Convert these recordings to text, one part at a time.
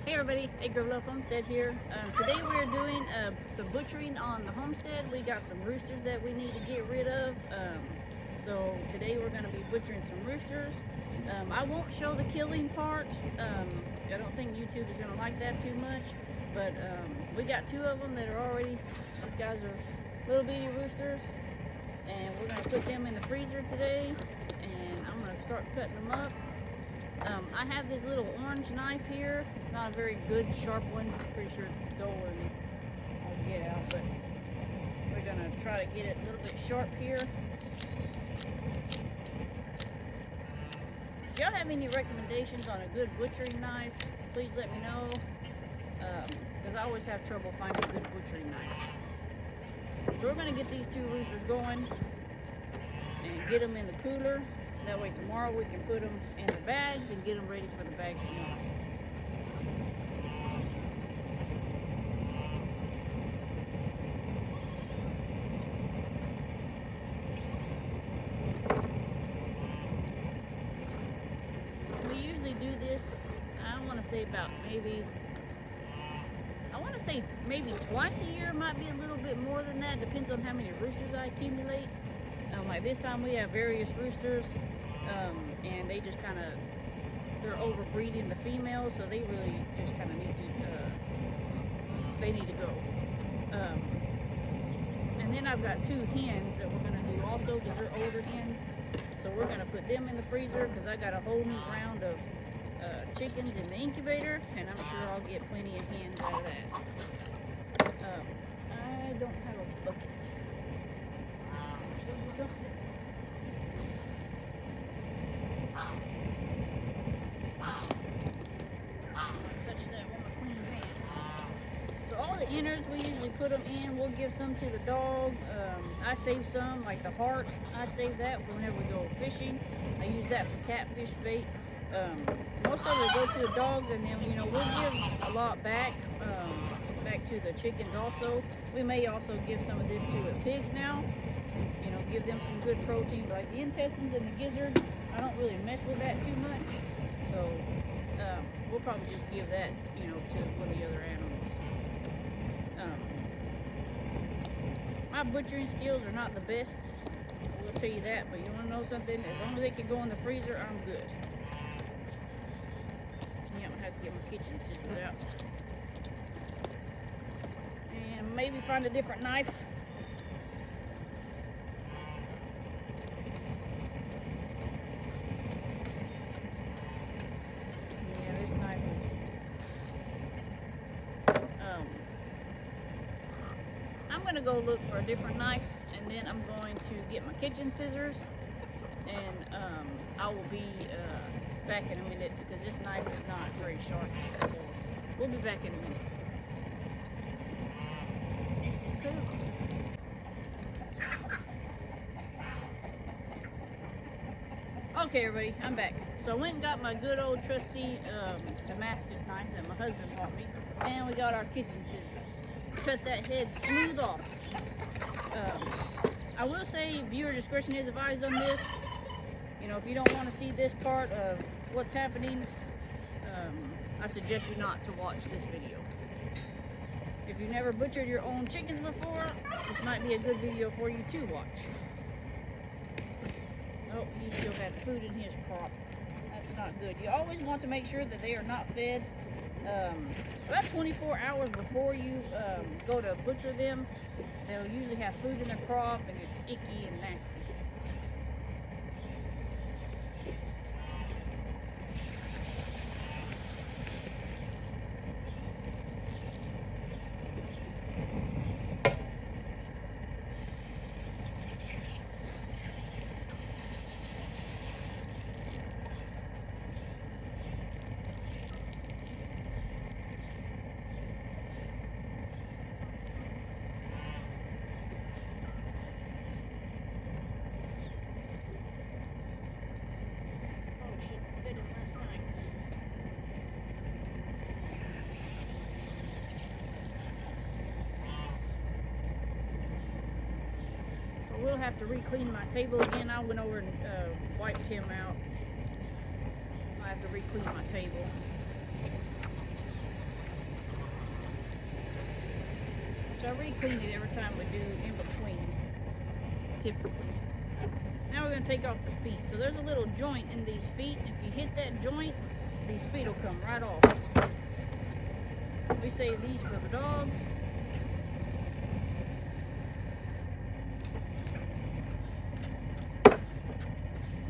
Hey everybody, Acre Love Homestead here. Today we're doing some butchering on the homestead. We got some roosters that we need to get rid of. So today we're going to be butchering some roosters. I won't show the killing part. I don't think YouTube is going to like that too much. But we got two of them that are already, these guys are little bitty roosters. And we're going to put them in the freezer today. And I'm going to start cutting them up. I have this little orange knife here. It's not a very good sharp one. Pretty sure it's dull and hard to get out, but we're gonna try to get it a little bit sharp here. If y'all have any recommendations on a good butchering knife, please let me know, because I always have trouble finding good butchering knives. So we're gonna get these two roosters going and get them in the cooler. That way tomorrow we can put them in the bags and get them ready for the bags tomorrow. We usually do this, I want to say about maybe twice a year. Might be a little bit more than that. Depends on how many roosters I accumulate. Like this time we have various roosters, and they just kind of, they're overbreeding the females, so they really just kind of need to, they need to go. And then I've got two hens that we're going to do also, because they're older hens. So we're going to put them in the freezer, because I got a whole new round of chickens in the incubator, and I'm sure I'll get plenty of hens out of that. I don't have a bucket. So all the innards, we usually put them in. We'll give some to the dog. I save some, like the heart. I save that for whenever we go fishing. I use that for catfish bait. Most of it go to the dogs, and then we'll give a lot back to the chickens also. We may also give some of this to the pigs now. Give them some good protein, like the intestines and the gizzard. I don't really mess with that too much, so we'll probably just give that, to one of the other animals. My butchering skills are not the best, I will tell you that, but you want to know something? As long as they can go in the freezer, I'm good. Yeah, I'm gonna have to get my kitchen scissors out and maybe find a different knife. I'm going to go look for a different knife, and then I'm going to get my kitchen scissors, and I will be back in a minute, because this knife is not very sharp, so we'll be back in a minute. Okay everybody, I'm back. So I went and got my good old trusty Damascus knife that my husband bought me, and we got our kitchen scissors. Cut that head smooth off. I will say viewer discretion is advised on this. If you don't want to see this part of what's happening, I suggest you not to watch this video. If you've never butchered your own chickens before, this might be a good video for you to watch. Oh, he still had food in his crop. That's not good. You always want to make sure that they are not fed. About 24 hours before you go to butcher them, they'll usually have food in their crop, and it's icky and nasty. We'll have to re-clean my table again. I went over and wiped him out. I have to re-clean my table. re-clean it every time we do in between, typically. Now we're going to take off the feet. So there's a little joint in these feet. If you hit that joint, these feet will come right off. We save these for the dogs.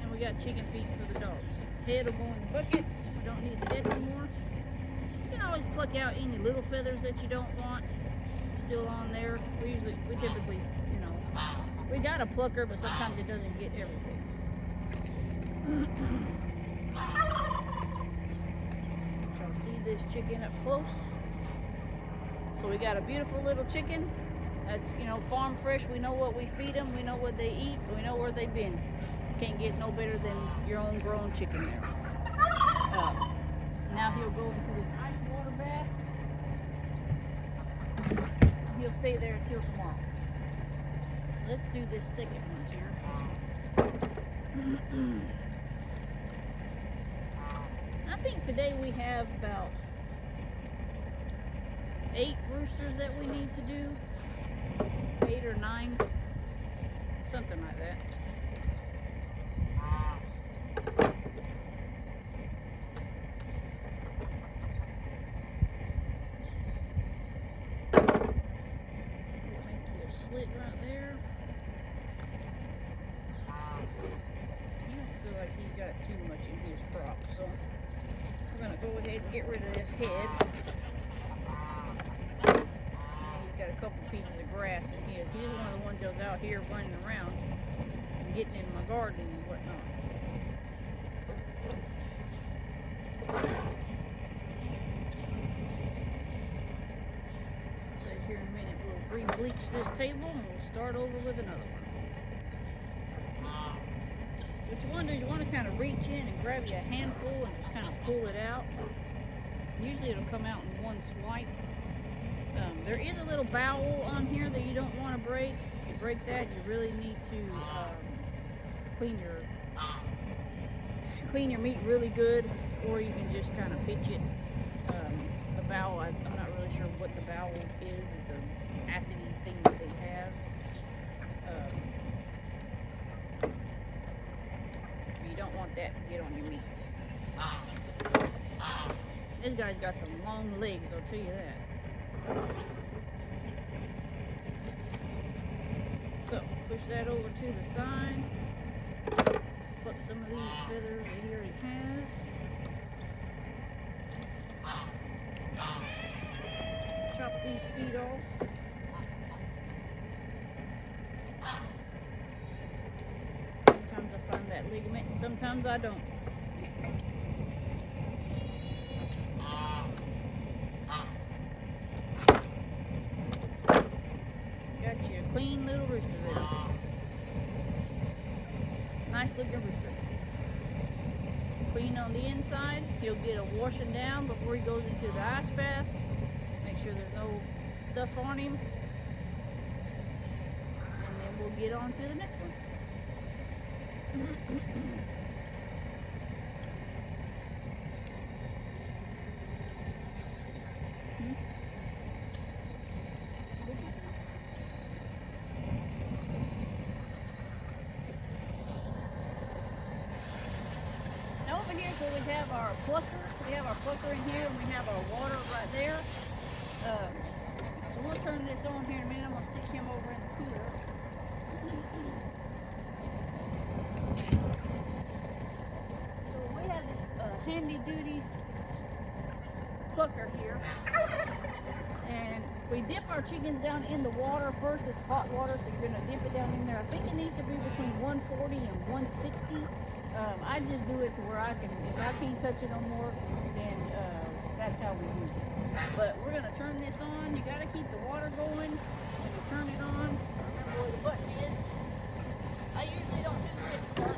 And we got chicken feet for the dogs. Head will go in the bucket. We don't need the head anymore. You can always pluck out any little feathers that you don't want still on there. We typically, you know, we got a plucker, but sometimes it doesn't get everything. Y'all see this chicken up close? So we got a beautiful little chicken that's, you know, farm fresh. We know what we feed them. We know what they eat. We know where they've been. Can't get no better than your own grown chicken there. Now he'll go into this ice water bath. He'll stay there until tomorrow. So let's do this second one here. I think today we have about 8 roosters that we need to do. 8 or 9. Something like that. Slit right there. I don't feel like he's got too much in his crop, so we're gonna go ahead and get rid of this head. He's got a couple pieces of grass in his. He's one of the ones that was out here running around and getting in my garden and whatnot. Here in a minute, we'll re-bleach this table and we'll start over with another one. What you want to do is you want to kind of reach in and grab you a handful and just kind of pull it out. Usually it'll come out in one swipe. There is a little bowel on here that you don't want to break. If you break that, you really need to clean your meat really good, or you can just kind of pitch it. The bowel, I'm not really sure what the bowel is. It's an acidy thing that they have. You don't want that to get on your meat. This guy's got some long legs, I'll tell you that. So, push that over to the side. Pluck some of these feathers that he already has. Chop these feet off. Sometimes I find that ligament and sometimes I don't. Got you a clean little rooster there. Nice looking rooster. Clean on the inside. He'll get a washing down before he goes into the ice bath. Make sure there's no stuff on him. And then we'll get on to the next one. Now over here, so we have our plucker. We have our plucker in here, and we have our water right there. So we'll turn this on here in a minute. I'm going to stick him over in the cooler. So we have this handy duty plucker here. And we dip our chickens down in the water first. It's hot water, so you're going to dip it down in there. I think it needs to be between 140 and 160. I just do it to where I can, if I can't touch it no more, then that's how we use it. But we're going to turn this on. You got to keep the water going when you turn it on. Remember where the button is. I usually don't do this part.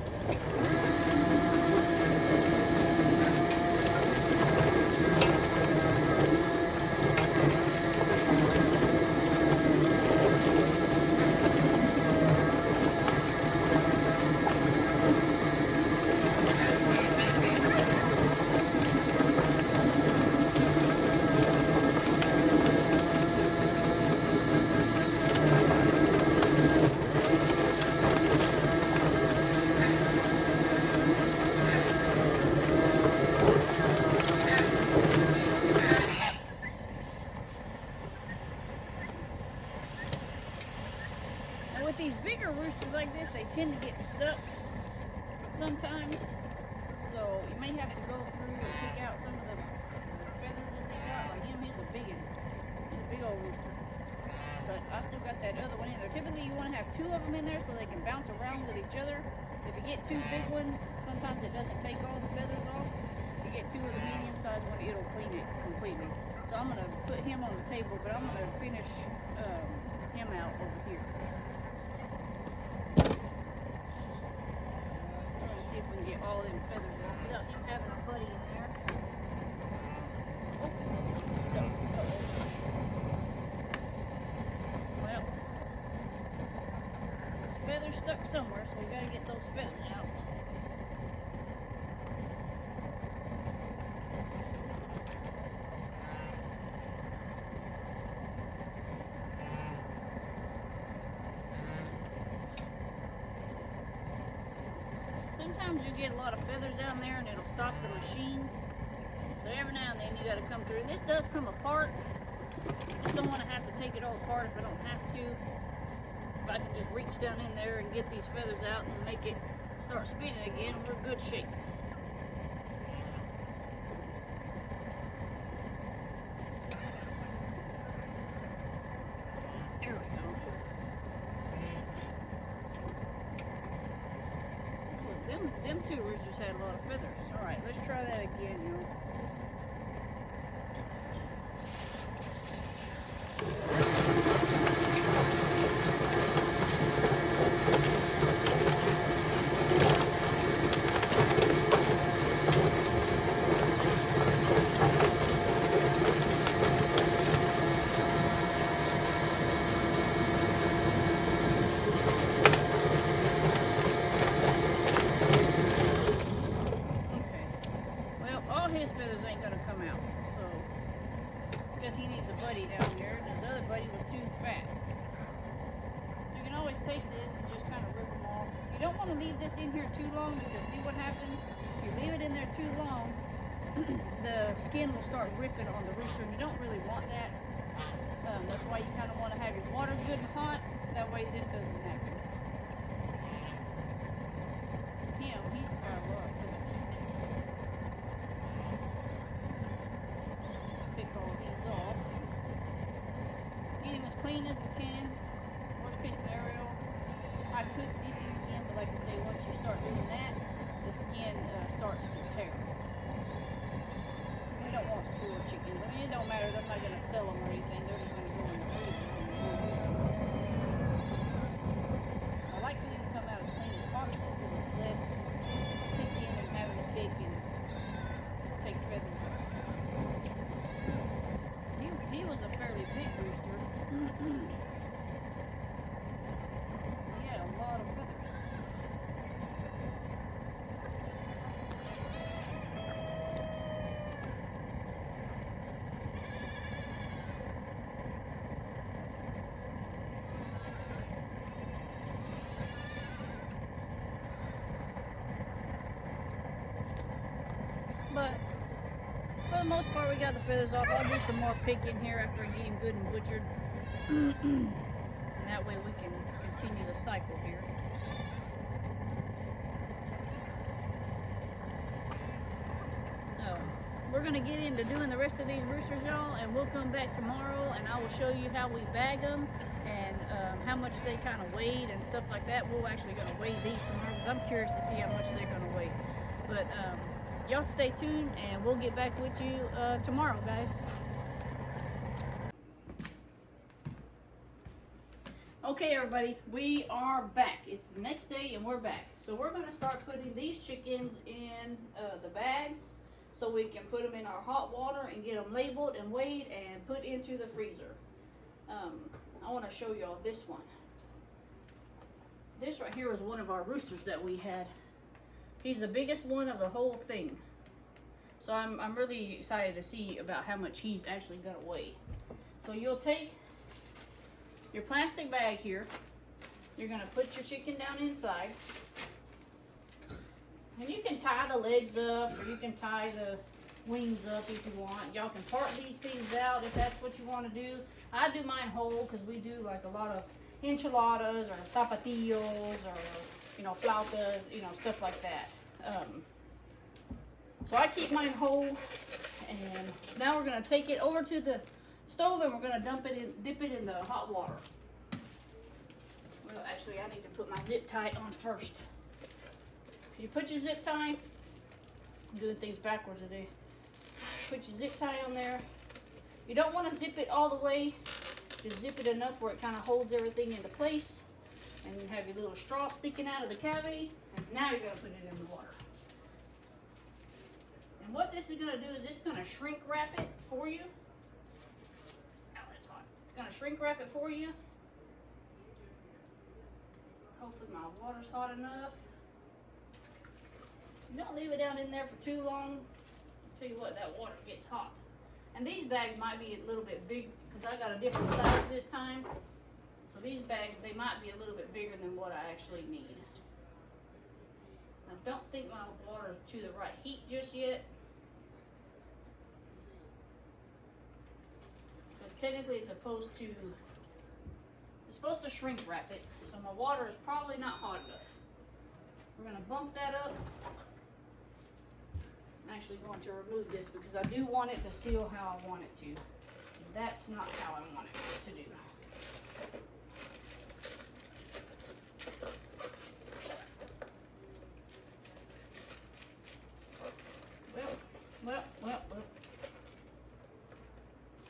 tend to get stuck sometimes. So you may have to go through and pick out some of the feathers that they got. Like him, he's a big one. He's a big old rooster. But I still got that other one in there. Typically you want to have 2 of them in there so they can bounce around with each other. If you get 2 big ones, sometimes it doesn't take all the feathers off. If you get 2 of the medium sized one, it'll clean it completely. So I'm going to put him on the table, but I'm going to finish him out over here. I'm going to see if we can get all them feathers off without him having a buddy in there. Oh, stuck. Well, feathers stuck somewhere, so we got to get those feathers out. Sometimes you get a lot of feathers down there and it'll stop the machine. So every now and then you got to come through. And this does come apart. Just don't want to have to take it all apart if I don't have to. If I can just reach down in there and get these feathers out and make it start spinning again, we're in good shape. There we go. Look, them 2 roosters had a lot of feathers. Alright, let's try that again, y'all. His feathers ain't gonna come out, so because he needs a buddy down here, and his other buddy was too fat. So you can always take this and just kind of rip them off. You don't want to leave this in here too long because see what happens? If you leave it in there too long, the skin will start ripping on the rooster, and you don't really want that. That's why you kind of want to have your water good and hot. That way this doesn't happen. He's got a lot of feathers. All these off. Get him as clean as we can. Worst case scenario, I could dip him again, but like I say, once you start doing that, the skin starts to tear. We don't want 4 chickens. I mean, it don't matter. I'm not going to sell them or anything. They're just going to go in the freezer. I like for them to come out as clean as possible because it's less picking and having to pick and take feathers off. He was a fairly big rooster. He had a lot of feathers. But for the most part, we got the feathers off. I'll do some more picking here after I get him good and butchered. And that way we can continue the cycle here. We're going to get into doing the rest of these roosters, y'all, and we'll come back tomorrow and I will show you how we bag them and how much they kind of weighed and stuff like that. We're actually going to weigh these tomorrow because I'm curious to see how much they're going to weigh. But y'all stay tuned and we'll get back with you tomorrow, guys. Okay, everybody, we are back. It's the next day and we're back. So we're going to start putting these chickens in the bags so we can put them in our hot water and get them labeled and weighed and put into the freezer. I want to show y'all this one. This right here is one of our roosters that we had. He's the biggest one of the whole thing. So I'm really excited to see about how much he's actually going to weigh. So you'll take your plastic bag here. You're going to put your chicken down inside. And you can tie the legs up or you can tie the wings up if you want. Y'all can part these things out if that's what you want to do. I do mine whole because we do like a lot of enchiladas or tapatio's or you know, flautas, you know, stuff like that. So I keep mine whole, and now we're gonna take it over to the stove and we're gonna dip it in the hot water. Well, actually, I need to put my zip tie on first. You put your zip tie, I'm doing things backwards today. Put your zip tie on there. You don't want to zip it all the way. Just zip it enough where it kind of holds everything into place. And you have your little straw sticking out of the cavity. And now you're going to put it in the water. And what this is going to do is it's going to shrink wrap it for you. Ow, that's hot. It's going to shrink wrap it for you. Hopefully my water's hot enough. You don't leave it down in there for too long. I'll tell you what, that water gets hot. And these bags might be a little bit big because I got a different size this time. So these bags, they might be a little bit bigger than what I actually need. I don't think my water is to the right heat just yet. Because technically it's supposed to shrink wrap it. So my water is probably not hot enough. We're going to bump that up. I'm actually going to remove this because I do want it to seal how I want it to. That's not how I want it to do. Well.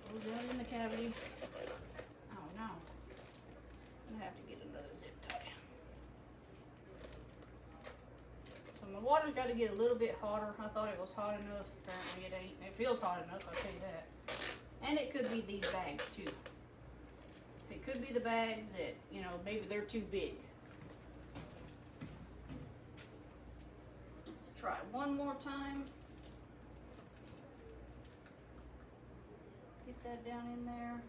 Goes down in the cavity. Oh no. I'm going to have to get another zip tie. So my water's got to get a little bit hotter. I thought it was hot enough. Apparently it ain't. It feels hot enough, I'll tell you that. And it could be these bags too. It could be the bags that, you know, maybe they're too big. Let's try one more time. Get that down in there.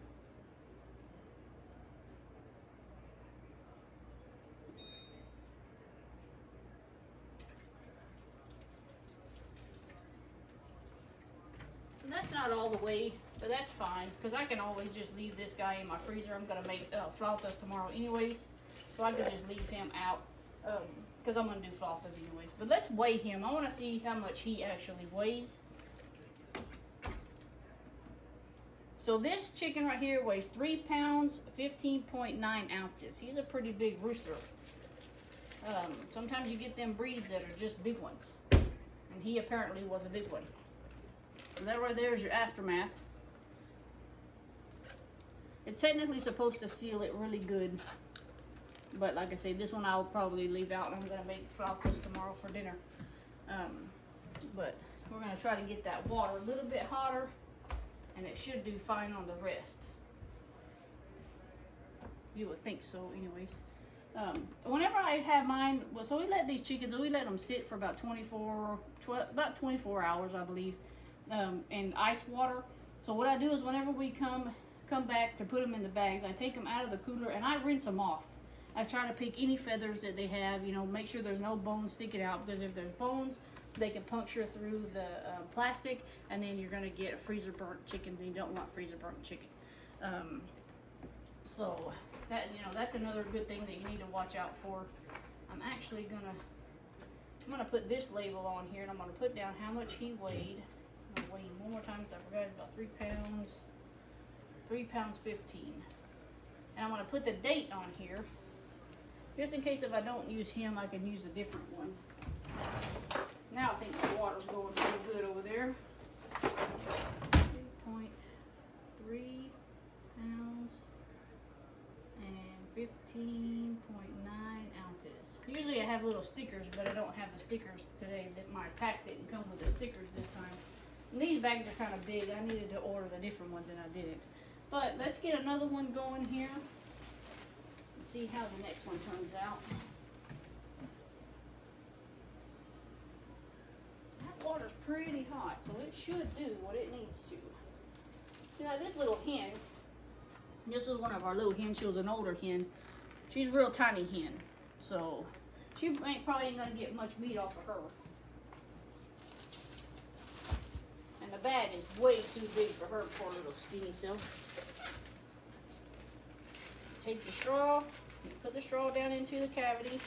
So that's not all the way, but that's fine because I can always just leave this guy in my freezer. I'm gonna make flautas tomorrow anyways, so I could just leave him out because I'm gonna do flautas anyways. But let's weigh him. I want to see how much he actually weighs. So this chicken right here weighs 3 pounds, 15.9 ounces. He's a pretty big rooster. Sometimes you get them breeds that are just big ones. And he apparently was a big one. So that right there is your aftermath. It's technically supposed to seal it really good. But like I say, this one I'll probably leave out and I'm going to make flautas tomorrow for dinner. But we're going to try to get that water a little bit hotter. And it should do fine on the rest. You would think so anyways. Whenever I have mine, well, so we let these chickens, we let them sit for about 24 hours, I believe, in ice water. So what I do is whenever we come back to put them in the bags, I take them out of the cooler and I rinse them off. I try to pick any feathers that they have, you know, make sure there's no bones sticking out, because if there's bones, they can puncture through the plastic, and then you're going to get freezer burnt chicken, and you don't want freezer burnt chicken. So that, you know, that's another good thing that you need to watch out for. I'm actually I'm gonna put this label on here, and I'm gonna put down how much he weighed. I'm gonna weigh him one more time because I forgot it's about 3 pounds. 3 pounds 15. And I'm gonna put the date on here, just in case if I don't use him, I can use a different one. Now I think the water's going pretty good over there. 2.3 pounds and 15.9 ounces. Usually I have little stickers, but I don't have the stickers today. That my pack didn't come with the stickers this time. And these bags are kind of big. I needed to order the different ones and I didn't. But let's get another one going here and see how the next one turns out. Water's pretty hot, so it should do what it needs to. See, now this little hen, this is one of our little hens. She was an older hen. She's a real tiny hen, so she probably ain't gonna get much meat off of her. And the bag is way too big for her poor little skinny self. Take the straw, put the straw down into the cavity.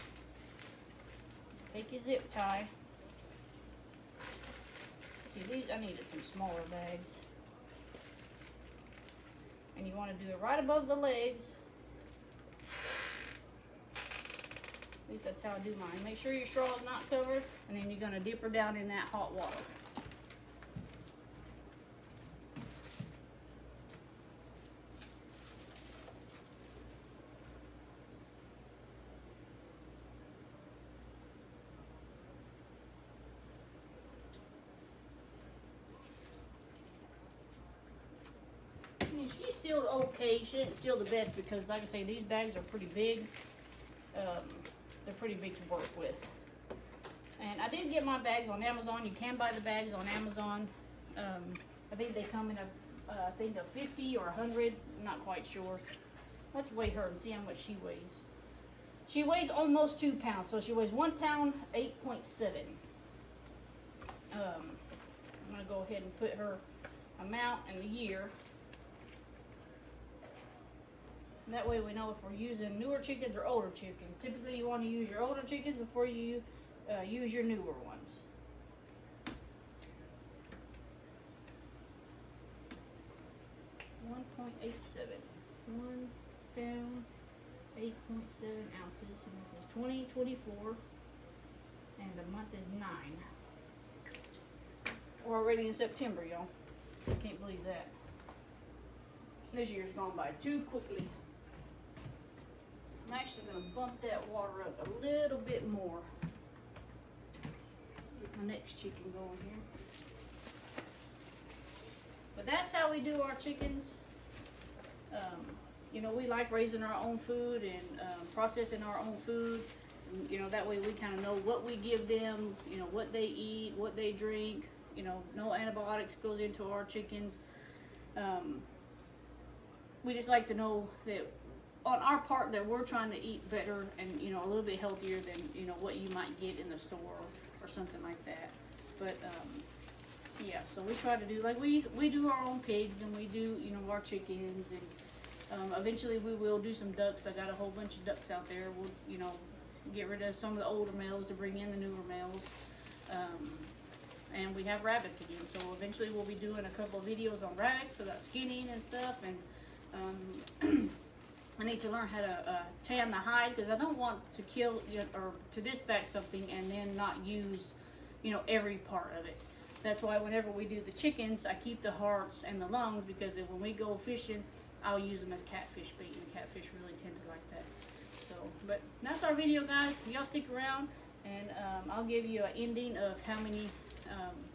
Take your zip tie. See, these, I needed some smaller bags. And you want to do it right above the legs. At least that's how I do mine. Make sure your straw is not covered, and then you're going to dip her down in that hot water. She's sealed okay. She didn't seal the best because, like I say, these bags are pretty big. They're pretty big to work with. And I did get my bags on Amazon. You can buy the bags on Amazon. I think they come in a thing of 50 or 100. I'm not quite sure. Let's weigh her and see how much she weighs. She weighs almost 2 pounds. So she weighs 1 pound, 8.7. I'm going to go ahead and put her amount and the year. And that way we know if we're using newer chickens or older chickens. Typically you want to use your older chickens before you use your newer ones. .87. 1 pound, 8.7 ounces. And this is 2024. And the month is 9. We're already in September, y'all. I can't believe that. This year's gone by too quickly. I'm actually going to bump that water up a little bit more. Get my next chicken going here. But that's how we do our chickens. You know, we like raising our own food and processing our own food. And, you know, that way we kind of know what we give them, you know, what they eat, what they drink. You know, no antibiotics goes into our chickens. We just like to know that on our part that we're trying to eat better and, you know, a little bit healthier than, you know, what you might get in the store or something like that. But, yeah, so we try to do, like, we do our own pigs and we do, you know, our chickens, and eventually we will do some ducks. I got a whole bunch of ducks out there. We'll, you know, get rid of some of the older males to bring in the newer males. And we have rabbits again, so eventually we'll be doing a couple of videos on rabbits about skinning and stuff, and I need to learn how to tan the hide, because I don't want to kill, you know, or to dispatch something and then not use, you know, every part of it. That's why whenever we do the chickens, I keep the hearts and the lungs, because when we go fishing, I'll use them as catfish bait, and catfish really tend to like that. So, but that's our video, guys. Y'all stick around, and I'll give you an ending of how many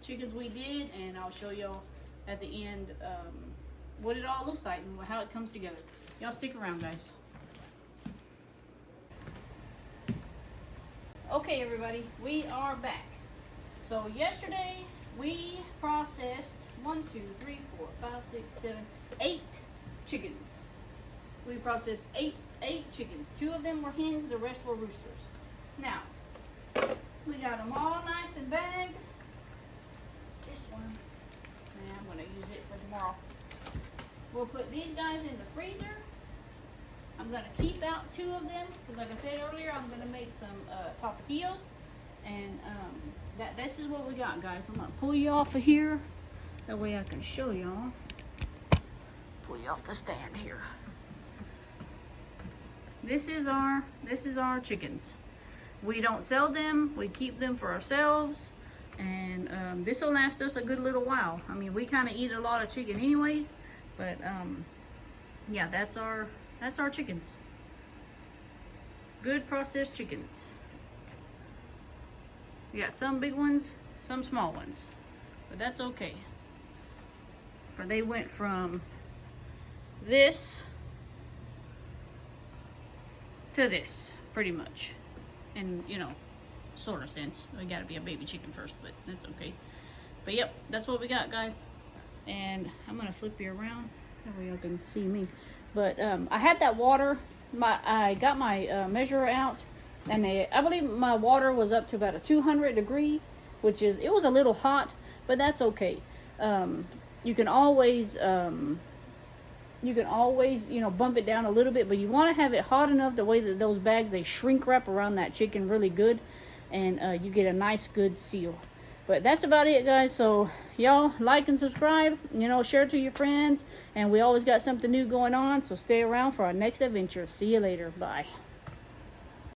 chickens we did, and I'll show y'all at the end what it all looks like and how it comes together. Y'all stick around, guys. Okay, everybody, we are back. So yesterday we processed 8 chickens. We processed eight chickens. 2 of them were hens, the rest were roosters. Now, we got them all nice and bagged. This one, and I'm going to use it for tomorrow. We'll put these guys in the freezer. I'm going to keep out 2 of them, because like I said earlier, I'm going to make some tapatio's. And this is what we got, guys. I'm going to pull you off of here. That way I can show y'all. Pull you off the stand here. This is our chickens. We don't sell them. We keep them for ourselves. And this will last us a good little while. I mean, we kind of eat a lot of chicken anyways. But yeah, that's our chickens. Good processed chickens. We got some big ones, some small ones, but that's okay. For they went from this to this, pretty much. And, you know, sort of sense. We gotta be a baby chicken first, but that's okay. But yep, that's what we got, guys. And I'm gonna flip you around that way y'all can see me. But I had that water. I got my measurer out, and I believe my water was up to about a 200 degree, which is, it was a little hot, but that's okay. You can always you know, bump it down a little bit, but you want to have it hot enough the way that those bags, they shrink wrap around that chicken really good. and you get a nice good seal. But that's about it, guys. So y'all like and subscribe, you know, share to your friends, and we always got something new going on, so stay around for our next adventure. See you later. Bye.